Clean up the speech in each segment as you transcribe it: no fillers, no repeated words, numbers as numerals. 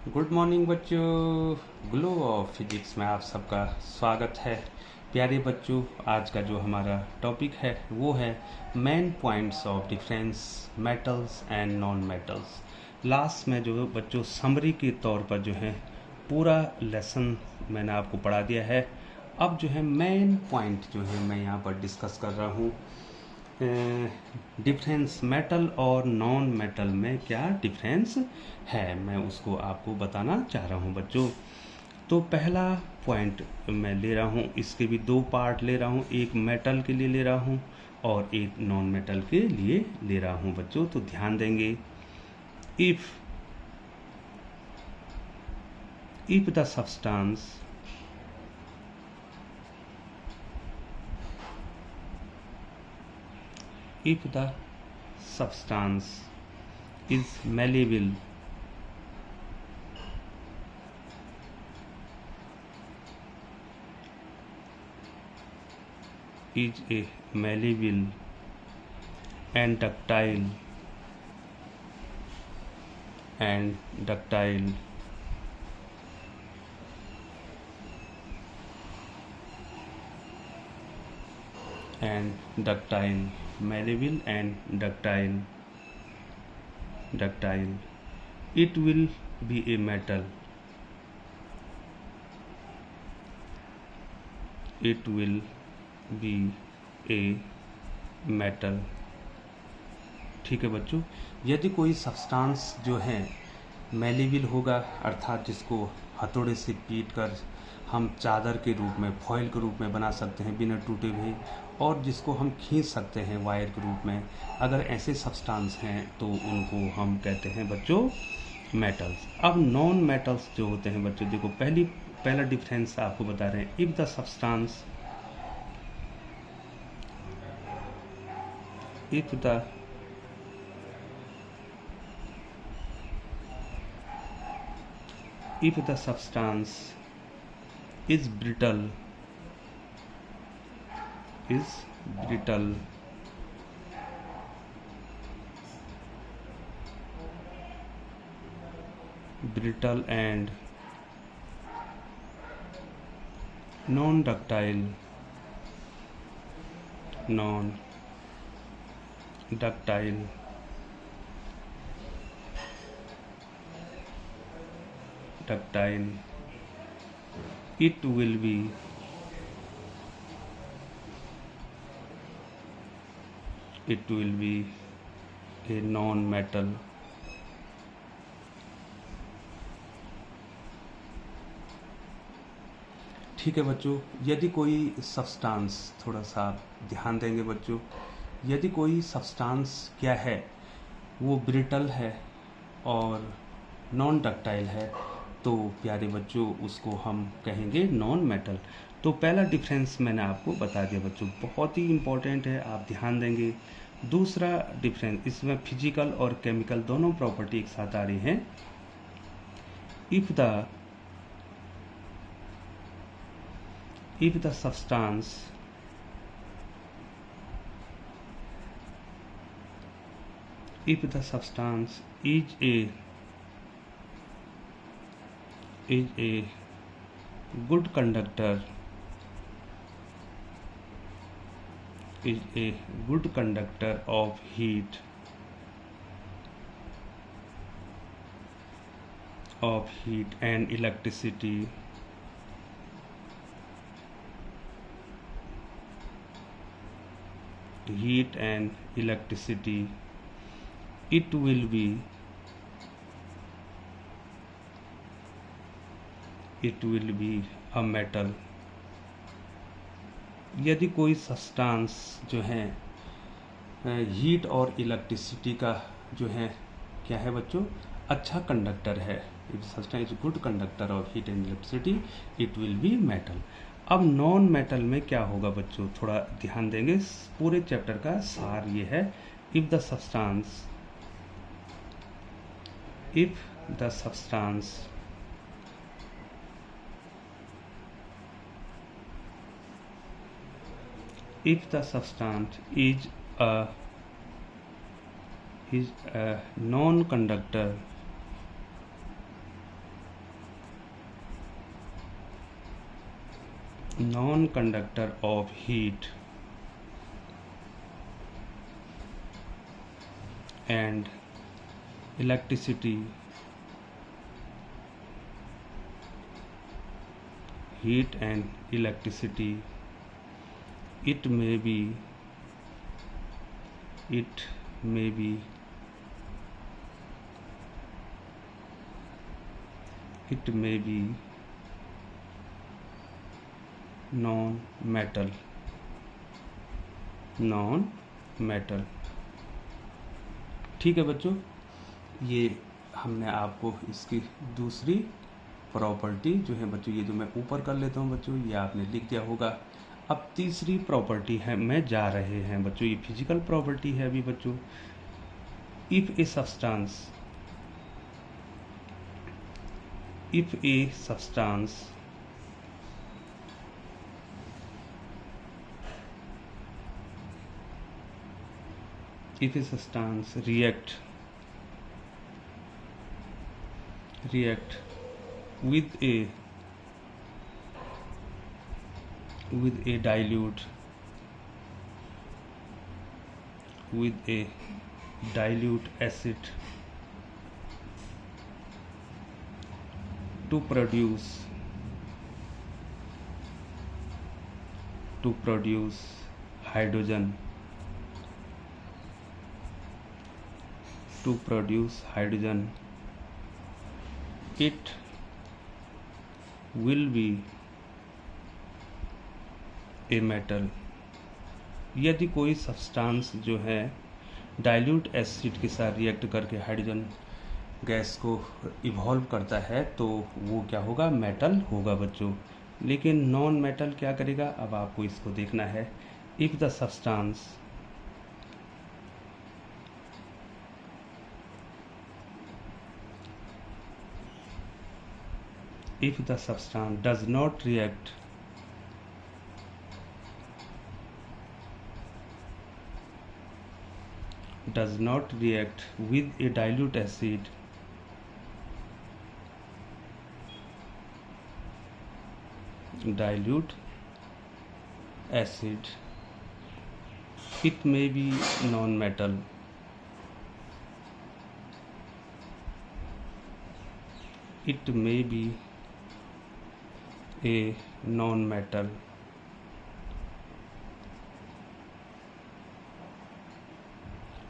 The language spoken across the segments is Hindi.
गुड मॉर्निंग बच्चों। ग्लो ऑफ फिजिक्स में आप सबका स्वागत है। प्यारे बच्चों, आज का जो हमारा टॉपिक है वो है main points of difference metals and non metals. Last में जो बच्चों समरी के तौर पर जो है पूरा लेसन मैंने आपको पढ़ा दिया है। अब जो है मेन पॉइंट जो है मैं यहाँ पर डिस्कस कर रहा हूँ। डिफरेंस मेटल और नॉन मेटल में क्या डिफरेंस है, मैं उसको आपको बताना चाह रहा हूँ बच्चों। तो पहला पॉइंट मैं ले रहा हूँ, इसके भी दो पार्ट ले रहा हूँ, एक मेटल के लिए ले रहा हूँ और एक नॉन मेटल के लिए ले रहा हूँ बच्चों। तो ध्यान देंगे, if the substance if the substance is malleable and ductile malleable and ductile, it will be a metal. It will be a metal. ठीक है बच्चों, यदि कोई सब्सटेंस जो है मेलेबल होगा, अर्थात जिसको हथौड़े से पीट कर हम चादर के रूप में, फॉइल के रूप में बना सकते हैं बिना टूटे हुए, और जिसको हम खींच सकते हैं वायर के रूप में, अगर ऐसे सब्सटेंस हैं तो उनको हम कहते हैं बच्चों मेटल्स। अब नॉन मेटल्स जो होते हैं बच्चों, देखो पहला डिफरेंस आपको बता रहे हैं। If the substance if the substance is brittle and non-ductile it will be a non-metal। ठीक है बच्चों, यदि कोई सब्सटेंस, थोड़ा सा आप ध्यान देंगे बच्चों, यदि कोई सब्सटेंस क्या है वो ब्रिटल है और नॉन डक्टाइल है, तो प्यारे बच्चों उसको हम कहेंगे नॉन मेटल। तो पहला डिफरेंस मैंने आपको बता दिया बच्चों, बहुत ही इम्पोर्टेंट है, आप ध्यान देंगे। दूसरा डिफरेंस, इसमें फिजिकल और केमिकल दोनों प्रॉपर्टी एक साथ आ रही हैं। If the substance is a good conductor of heat and electricity, it will be a metal। यदि कोई सब्सटेंस जो है हीट और इलेक्ट्रिसिटी का जो है क्या है बच्चों, अच्छा कंडक्टर है, if substance is good conductor of heat and electricity, it will be metal. अब नॉन मेटल में क्या होगा बच्चों, थोड़ा ध्यान देंगे, पूरे चैप्टर का सार ये है। If the substance if the substance is a non-conductor non conductor of heat and electricity, heat and electricity. It may be non-metal. ठीक है बच्चों, ये हमने आपको इसकी दूसरी प्रॉपर्टी जो है बच्चों, ये जो मैं ऊपर कर लेता हूँ बच्चों, ये आपने लिख दिया होगा। अब तीसरी प्रॉपर्टी है में जा रहे हैं बच्चों, ये फिजिकल प्रॉपर्टी है अभी बच्चों। If a substance react with a dilute acid to produce hydrogen, it will be a metal। यदि कोई सब्सटेंस जो है डाइल्यूट एसिड के साथ रिएक्ट करके हाइड्रोजन गैस को इवॉल्व करता है तो वो क्या होगा, मेटल होगा बच्चों। लेकिन नॉन मेटल क्या करेगा, अब आपको इसको देखना है। If the substance does not react with a dilute acid, it may be non-metal। it may be a non-metal।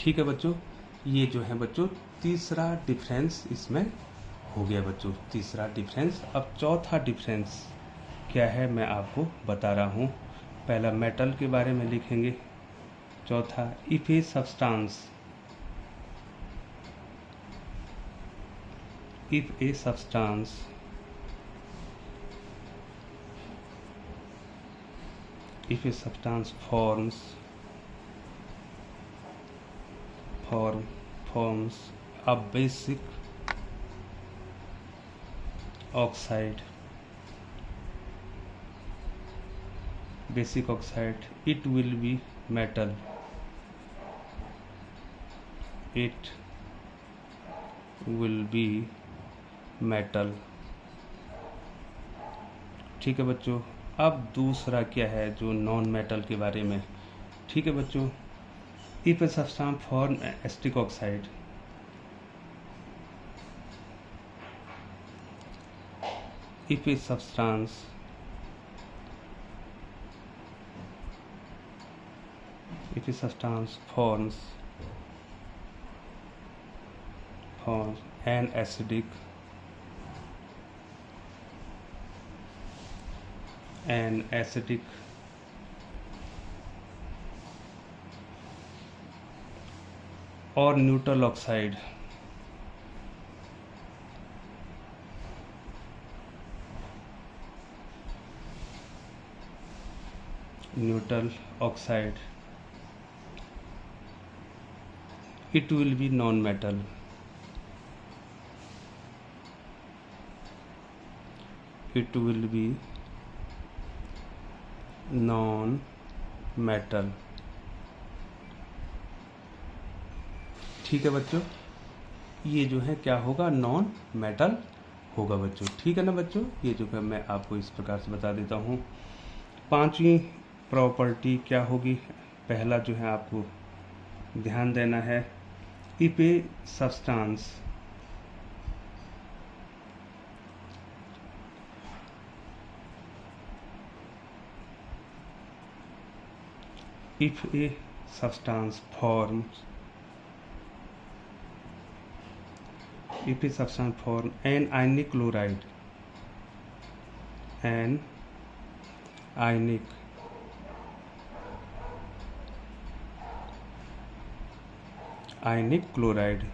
ठीक है बच्चों, ये जो है बच्चों तीसरा डिफरेंस इसमें हो गया बच्चों, तीसरा डिफरेंस। अब चौथा डिफरेंस क्या है मैं आपको बता रहा हूँ। पहला मेटल के बारे में लिखेंगे, चौथा if a substance forms a basic oxide, it will be metal। ठीक है बच्चों। अब दूसरा क्या है जो नॉन मेटल के बारे में। ठीक है बच्चों, if a substance form acetic oxide, if a substance forms an acidic or neutral oxide, it will be non-metal। ठीक है बच्चों, ये जो है क्या होगा, नॉन मेटल होगा बच्चों। ठीक है ना बच्चों, ये जो है मैं आपको इस प्रकार से बता देता हूँ। पांचवी प्रॉपर्टी क्या होगी? पहला जो है आपको ध्यान देना है, if a substance if a substance forms an ionic chloride, ionic chloride,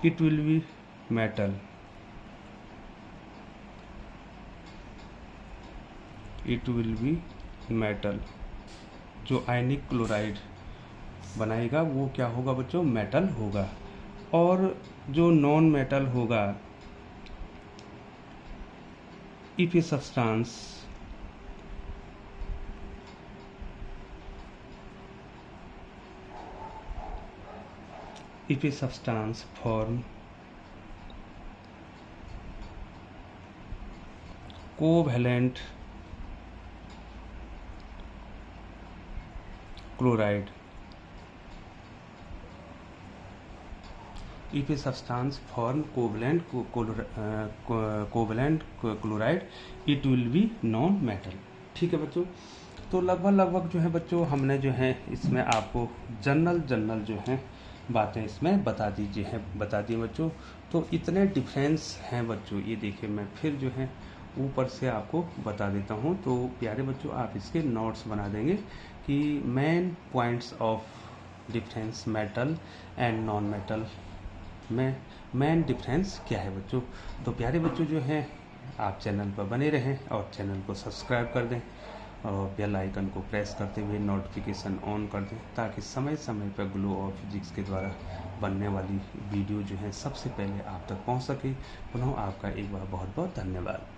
it will be metal. It will be metal. जो आयनिक क्लोराइड बनाएगा वो क्या होगा बच्चों? मेटल होगा। और जो नॉन मेटल होगा, if a substance form covalent chloride, if a substance form covalent chloride, it will be non metal। ठीक है बच्चों, तो लगभग जो है बच्चों हमने जो है इसमें आपको जनरल जो है बातें इसमें बता दी बच्चों। तो इतने डिफरेंस हैं बच्चों, ये देखिए मैं फिर जो है ऊपर से आपको बता देता हूँ। तो प्यारे बच्चों आप इसके नोट्स बना देंगे कि main points of difference metal and non metal में मेन डिफरेंस क्या है बच्चों। तो प्यारे बच्चों जो है आप चैनल पर बने रहें और चैनल को सब्सक्राइब कर दें और बेल आइकन को प्रेस करते हुए नोटिफिकेशन ऑन कर दें, ताकि समय समय पर ग्लो ऑफ फिजिक्स के द्वारा बनने वाली वीडियो जो है सबसे पहले आप तक पहुंच सके। पुनः आपका एक बार बहुत बहुत धन्यवाद।